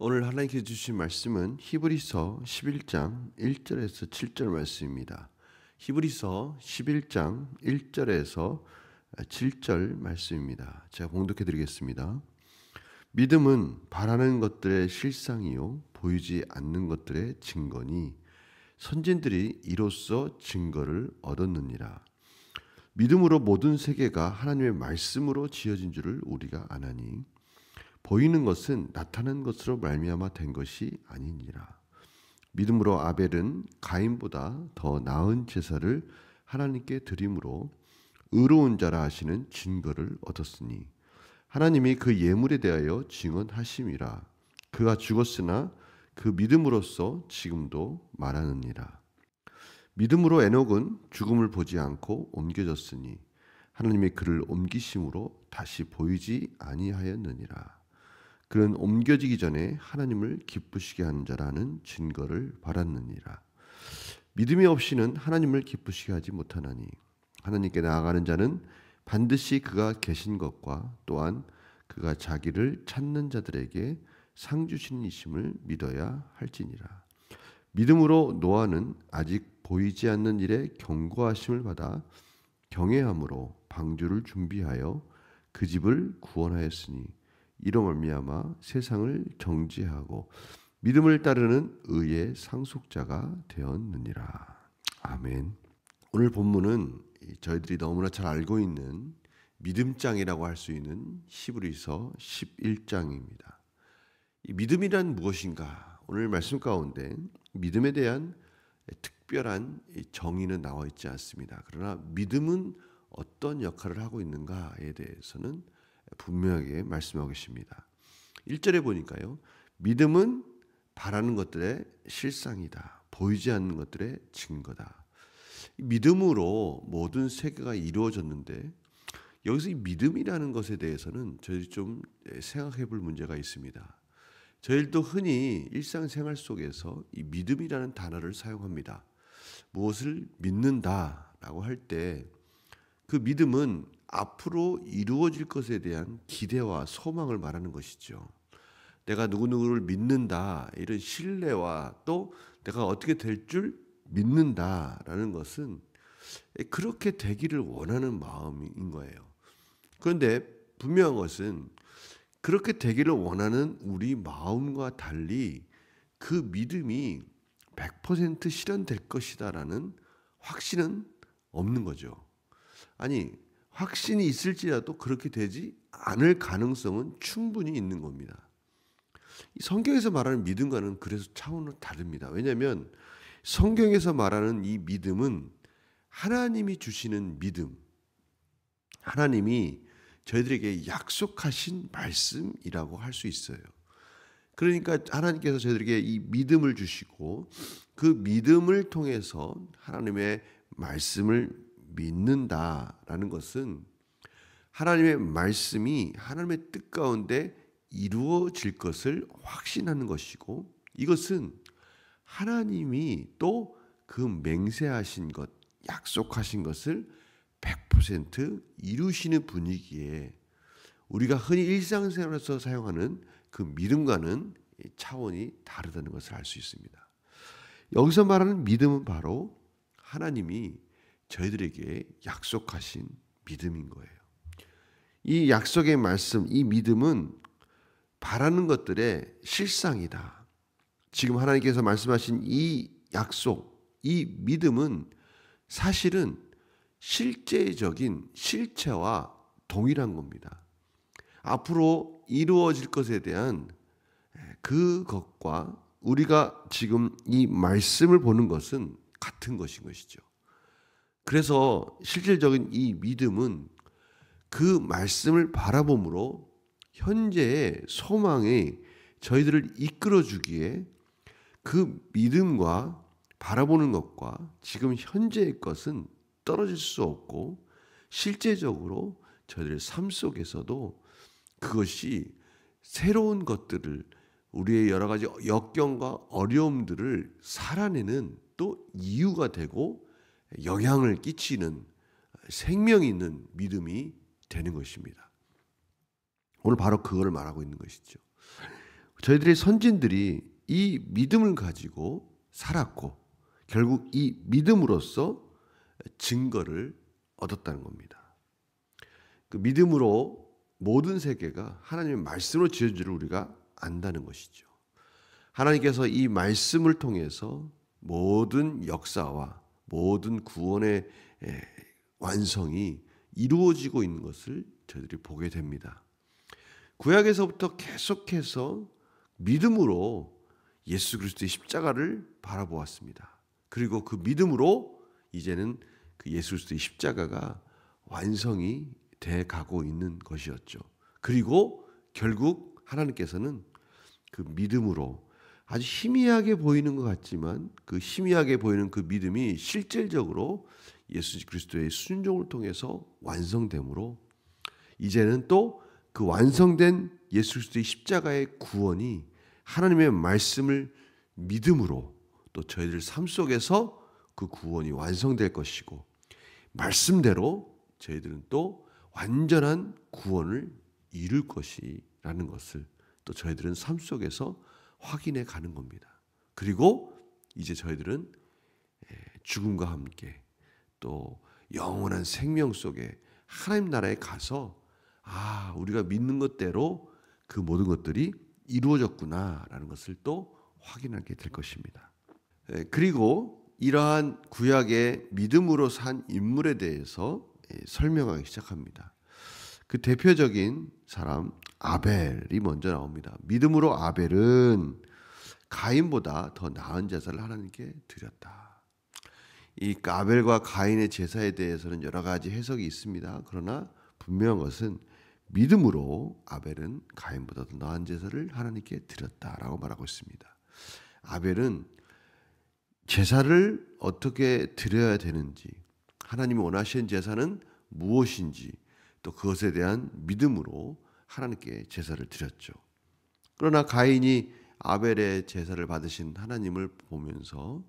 오늘 하나님께서 주신 말씀은 히브리서 11장 1절에서 7절 말씀입니다. 히브리서 11장 1절에서 7절 말씀입니다. 제가 봉독해 드리겠습니다. 믿음은 바라는 것들의 실상이요 보이지 않는 것들의 증거니 선진들이 이로써 증거를 얻었느니라. 믿음으로 모든 세계가 하나님의 말씀으로 지어진 줄을 우리가 아나니 보이는 것은 나타난 것으로 말미암아 된 것이 아니니라. 믿음으로 아벨은 가인보다 더 나은 제사를 하나님께 드림으로 의로운 자라 하시는 증거를 얻었으니 하나님이 그 예물에 대하여 증언하심이라. 그가 죽었으나 그 믿음으로써 지금도 말하느니라. 믿음으로 에녹은 죽음을 보지 않고 옮겨졌으니 하나님이 그를 옮기심으로 다시 보이지 아니하였느니라. 그는 옮겨지기 전에 하나님을 기쁘시게 하는 자라는 증거를 받았느니라. 믿음이 없이는 하나님을 기쁘시게 하지 못하나니 하나님께 나아가는 자는 반드시 그가 계신 것과 또한 그가 자기를 찾는 자들에게 상 주시는 이심을 믿어야 할지니라. 믿음으로 노아는 아직 보이지 않는 일에 경고하심을 받아 경외함으로 방주를 준비하여 그 집을 구원하였으니 이로 말미암아 세상을 정죄하고 믿음을 따르는 의의 상속자가 되었느니라. 아멘. 오늘 본문은 저희들이 너무나 잘 알고 있는 믿음장이라고 할 수 있는 히브리서 11장입니다. 이 믿음이란 무엇인가? 오늘 말씀 가운데 믿음에 대한 특별한 정의는 나와 있지 않습니다. 그러나 믿음은 어떤 역할을 하고 있는가에 대해서는 분명하게 말씀하고 계십니다. 1절에 보니까요. 믿음은 바라는 것들의 실상이다. 보이지 않는 것들의 증거다. 믿음으로 모든 세계가 이루어졌는데 여기서 이 믿음이라는 것에 대해서는 저희들이 좀 생각해 볼 문제가 있습니다. 저희들도 흔히 일상생활 속에서 이 믿음이라는 단어를 사용합니다. 무엇을 믿는다라고 할 때 그 믿음은 앞으로 이루어질 것에 대한 기대와 소망을 말하는 것이죠. 내가 누구누구를 믿는다 이런 신뢰와 또 내가 어떻게 될 줄 믿는다라는 것은 그렇게 되기를 원하는 마음인 거예요. 그런데 분명한 것은 그렇게 되기를 원하는 우리 마음과 달리 그 믿음이 100% 실현될 것이다라는 확신은 없는 거죠. 아니 확신이 있을지라도 그렇게 되지 않을 가능성은 충분히 있는 겁니다. 이 성경에서 말하는 믿음과는 그래서 차원은 다릅니다. 왜냐하면 성경에서 말하는 이 믿음은 하나님이 주시는 믿음, 하나님이 저희들에게 약속하신 말씀이라고 할 수 있어요. 그러니까 하나님께서 저희들에게 이 믿음을 주시고 그 믿음을 통해서 하나님의 말씀을 믿는다라는 것은 하나님의 말씀이 하나님의 뜻 가운데 이루어질 것을 확신하는 것이고 이것은 하나님이 또 그 맹세하신 것, 약속하신 것을 100% 이루시는 분위기에 우리가 흔히 일상생활에서 사용하는 그 믿음과는 차원이 다르다는 것을 알 수 있습니다. 여기서 말하는 믿음은 바로 하나님이 저희들에게 약속하신 믿음인 거예요. 이 약속의 말씀, 이 믿음은 바라는 것들의 실상이다. 지금 하나님께서 말씀하신 이 약속, 이 믿음은 사실은 실제적인 실체와 동일한 겁니다. 앞으로 이루어질 것에 대한 그것과 우리가 지금 이 말씀을 보는 것은 같은 것인 것이죠. 그래서 실질적인 이 믿음은 그 말씀을 바라봄으로 현재의 소망이 저희들을 이끌어주기에 그 믿음과 바라보는 것과 지금 현재의 것은 떨어질 수 없고 실제적으로 저희들의 삶 속에서도 그것이 새로운 것들을 우리의 여러 가지 역경과 어려움들을 살아내는 또 이유가 되고 영향을 끼치는 생명이 있는 믿음이 되는 것입니다. 오늘 바로 그거를 말하고 있는 것이죠. 저희들의 선진들이 이 믿음을 가지고 살았고 결국 이 믿음으로써 증거를 얻었다는 겁니다. 그 믿음으로 모든 세계가 하나님의 말씀으로 지어진 줄을 우리가 안다는 것이죠. 하나님께서 이 말씀을 통해서 모든 역사와 모든 구원의 완성이 이루어지고 있는 것을 저희들이 보게 됩니다. 구약에서부터 계속해서 믿음으로 예수 그리스도의 십자가를 바라보았습니다. 그리고 그 믿음으로 이제는 그 예수 그리스도의 십자가가 완성이 돼 가고 있는 것이었죠. 그리고 결국 하나님께서는 그 믿음으로 아주 희미하게 보이는 것 같지만 그 희미하게 보이는 그 믿음이 실질적으로 예수 그리스도의 순종을 통해서 완성됨으로 이제는 또 그 완성된 예수 그리스도의 십자가의 구원이 하나님의 말씀을 믿음으로 또 저희들 삶 속에서 그 구원이 완성될 것이고 말씀대로 저희들은 또 완전한 구원을 이룰 것이라는 것을 또 저희들은 삶 속에서 확인해 가는 겁니다. 그리고 이제 저희들은 죽음과 함께 또 영원한 생명 속에 하나님 나라에 가서 우리가 믿는 것대로 그 모든 것들이 이루어졌구나라는 것을 또 확인하게 될 것입니다. 그리고 이러한 구약의 믿음으로 산 인물에 대해서 설명하기 시작합니다. 그 대표적인 사람 아벨이 먼저 나옵니다. 믿음으로 아벨은 가인보다 더 나은 제사를 하나님께 드렸다. 이 아벨과 가인의 제사에 대해서는 여러 가지 해석이 있습니다. 그러나 분명한 것은 믿음으로 아벨은 가인보다 더 나은 제사를 하나님께 드렸다라고 말하고 있습니다. 아벨은 제사를 어떻게 드려야 되는지, 하나님이 원하시는 제사는 무엇인지, 또 그것에 대한 믿음으로 하나님께 제사를 드렸죠. 그러나 가인이 아벨의 제사를 받으신 하나님을 보면서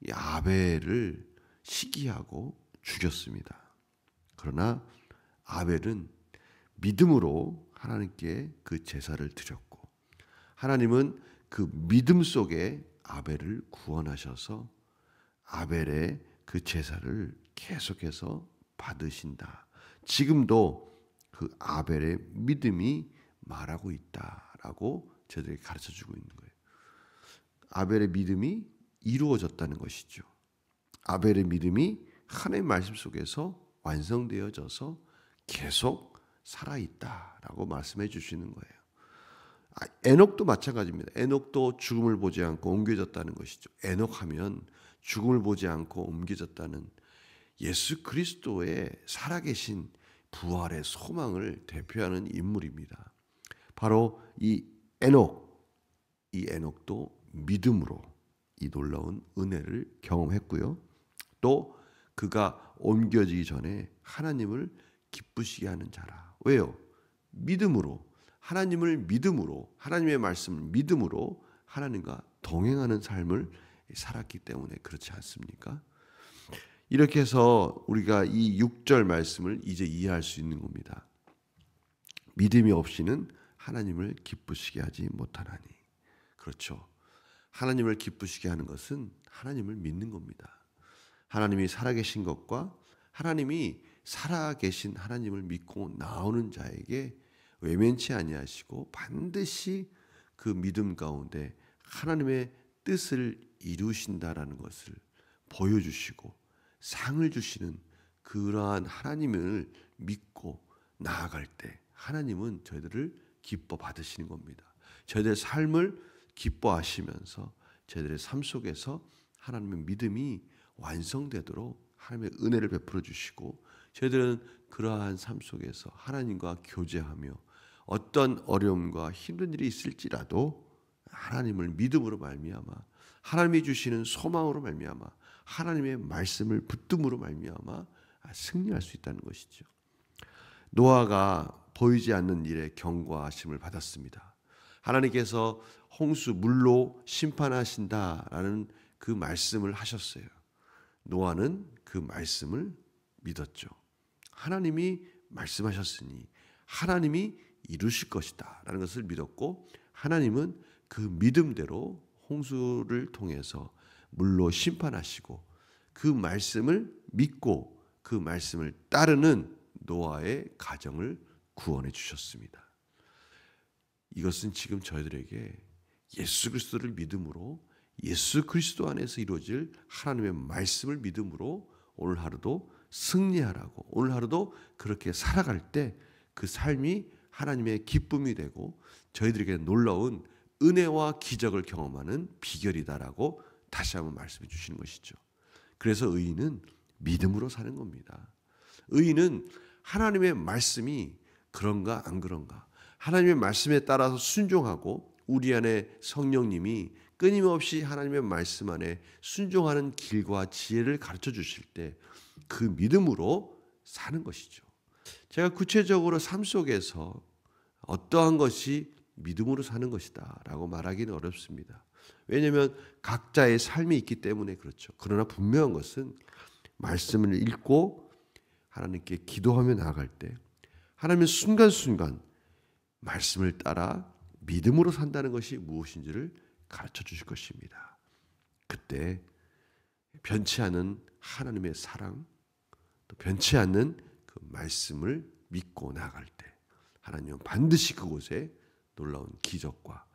이 아벨을 시기하고 죽였습니다. 그러나 아벨은 믿음으로 하나님께 그 제사를 드렸고 하나님은 그 믿음 속에 아벨을 구원하셔서 아벨의 그 제사를 계속해서 받으신다. 지금도 그 아벨의 믿음이 말하고 있다라고 저들에게 가르쳐주고 있는 거예요. 아벨의 믿음이 이루어졌다는 것이죠. 아벨의 믿음이 하나님의 말씀 속에서 완성되어져서 계속 살아있다라고 말씀해 주시는 거예요. 에녹도 마찬가지입니다. 에녹도 죽음을 보지 않고 옮겨졌다는 것이죠. 에녹하면 죽음을 보지 않고 옮겨졌다는 예수 그리스도의 살아계신 부활의 소망을 대표하는 인물입니다. 바로 이 에녹도 믿음으로 이 놀라운 은혜를 경험했고요. 또 그가 옮겨지기 전에 하나님을 기쁘시게 하는 자라. 왜요? 믿음으로, 하나님을 믿음으로, 하나님의 말씀을 믿음으로 하나님과 동행하는 삶을 살았기 때문에 그렇지 않습니까? 이렇게 해서 우리가 이 6절 말씀을 이제 이해할 수 있는 겁니다. 믿음이 없이는 하나님을 기쁘시게 하지 못하나니. 그렇죠. 하나님을 기쁘시게 하는 것은 하나님을 믿는 겁니다. 하나님이 살아계신 것과 하나님이 살아계신 하나님을 믿고 나오는 자에게 외면치 아니하시고 반드시 그 믿음 가운데 하나님의 뜻을 이루신다라는 것을 보여주시고 상을 주시는 그러한 하나님을 믿고 나아갈 때 하나님은 저희들을 기뻐 받으시는 겁니다. 저희들의 삶을 기뻐하시면서 저희들의 삶 속에서 하나님의 믿음이 완성되도록 하나님의 은혜를 베풀어 주시고 저희들은 그러한 삶 속에서 하나님과 교제하며 어떤 어려움과 힘든 일이 있을지라도 하나님을 믿음으로 말미암아 하나님이 주시는 소망으로 말미암아 하나님의 말씀을 붙듦으로 말미암아 승리할 수 있다는 것이죠. 노아가 보이지 않는 일에 경고하심을 받았습니다. 하나님께서 홍수 물로 심판하신다라는 그 말씀을 하셨어요. 노아는 그 말씀을 믿었죠. 하나님이 말씀하셨으니 하나님이 이루실 것이다 라는 것을 믿었고 하나님은 그 믿음대로 홍수를 통해서 물로 심판하시고 그 말씀을 믿고 그 말씀을 따르는 노아의 가정을 구원해 주셨습니다. 이것은 지금 저희들에게 예수 그리스도를 믿음으로 예수 그리스도 안에서 이루어질 하나님의 말씀을 믿음으로 오늘 하루도 승리하라고, 오늘 하루도 그렇게 살아갈 때 그 삶이 하나님의 기쁨이 되고 저희들에게 놀라운 은혜와 기적을 경험하는 비결이다라고 다시 한번 말씀해 주시는 것이죠. 그래서 의인은 믿음으로 사는 겁니다. 의인은 하나님의 말씀이 그런가 안 그런가, 하나님의 말씀에 따라서 순종하고 우리 안에 성령님이 끊임없이 하나님의 말씀 안에 순종하는 길과 지혜를 가르쳐 주실 때 그 믿음으로 사는 것이죠. 제가 구체적으로 삶 속에서 어떠한 것이 믿음으로 사는 것이다 라고 말하기는 어렵습니다. 왜냐하면 각자의 삶이 있기 때문에 그렇죠. 그러나 분명한 것은 말씀을 읽고 하나님께 기도하며 나아갈 때 하나님은 순간순간 말씀을 따라 믿음으로 산다는 것이 무엇인지를 가르쳐 주실 것입니다. 그때 변치 않은 하나님의 사랑, 또 변치 않는 그 말씀을 믿고 나아갈 때 하나님은 반드시 그곳에 놀라운 기적과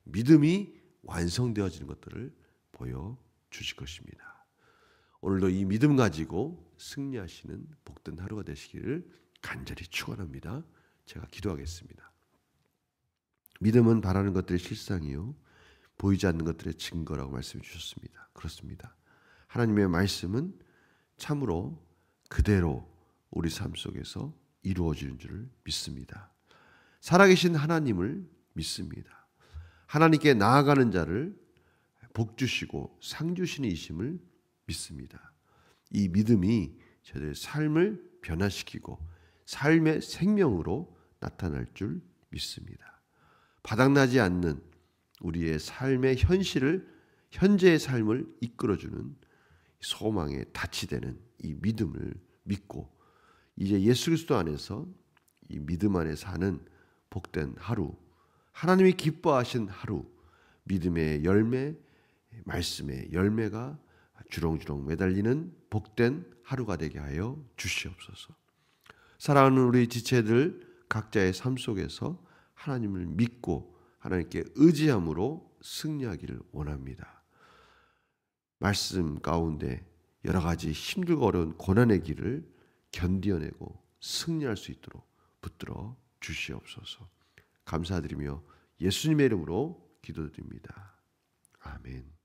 믿음이 완성되어지는 것들을 보여주실 것입니다. 오늘도 이 믿음 가지고 승리하시는 복된 하루가 되시기를 간절히 축원합니다. 제가 기도하겠습니다. 믿음은 바라는 것들의 실상이요 보이지 않는 것들의 증거라고 말씀해 주셨습니다. 그렇습니다. 하나님의 말씀은 참으로 그대로 우리 삶 속에서 이루어지는 줄을 믿습니다. 살아계신 하나님을 믿습니다. 하나님께 나아가는 자를 복 주시고 상 주시는 이심을 믿습니다. 이 믿음이 저희들의 삶을 변화시키고 삶의 생명으로 나타날 줄 믿습니다. 바닥나지 않는 우리의 삶의 현실을, 현재의 삶을 이끌어주는 소망의 닻이 되는 이 믿음을 믿고 이제 예수 그리스도 안에서 이 믿음 안에 사는 복된 하루, 하나님이 기뻐하신 하루, 믿음의 열매, 말씀의 열매가 주렁주렁 매달리는 복된 하루가 되게 하여 주시옵소서. 사랑하는 우리 지체들 각자의 삶 속에서 하나님을 믿고 하나님께 의지함으로 승리하기를 원합니다. 말씀 가운데 여러 가지 힘들고 어려운 고난의 길을 견디어내고 승리할 수 있도록 붙들어 주시옵소서. 감사드리며 예수님의 이름으로 기도드립니다. 아멘.